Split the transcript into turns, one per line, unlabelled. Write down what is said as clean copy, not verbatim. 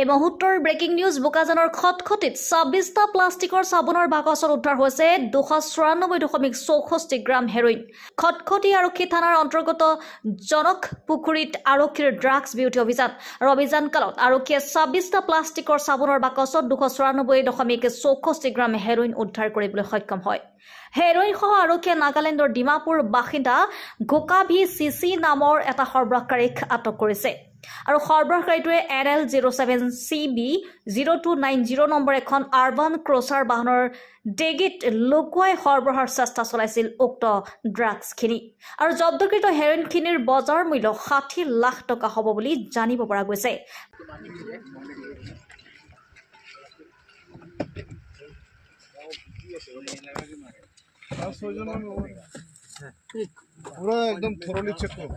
এই মুহূৰ্তৰ breaking news বোকাজানৰ খটখটিত 26টা প্লাষ্টিকৰ চাবোনৰ বাকচত উদ্ধাৰ হৈছে 294.64 গ্ৰাম হেৰোইন। খটখটি আৰক্ষী থানাৰ অন্তৰ্গত জনক পুখুৰীত আৰক্ষীৰ ড্ৰাগছ বিউটি অভিযান আৰু অভিযান কালত আৰক্ষীয়ে 26টা প্লাষ্টিকৰ চাবোনৰ বাকচত 294.64 গ্ৰাম হেৰোইন উদ্ধাৰ কৰিবলৈ সক্ষম হয়। হেৰোইন সহ আৰক্ষীয়ে নাগালেণ্ডৰ ডিমাপুৰ বাসিন্দা গোকাভি চিচি নামৰ এটা সৰবৰাহকাৰীক আটক কৰিছে। আৰু সৰবৰাহকাৰীটোৱে RL07CB0290 নম্বৰ এখন আৰবান ক্ৰছাৰ বাহনৰ ডেগিত লুকুৱাই সৰবৰাহৰ চেষ্টা চলাইছিল উক্ত ড্ৰাগছখিনি। আৰু জব্দকৃত হেৰোইনখিনিৰ বজাৰ মূল্য 60 লাখ টকা হ'ব বুলি জানিব পৰা গৈছে।
पूरा एकदम थोरोली चेक करो।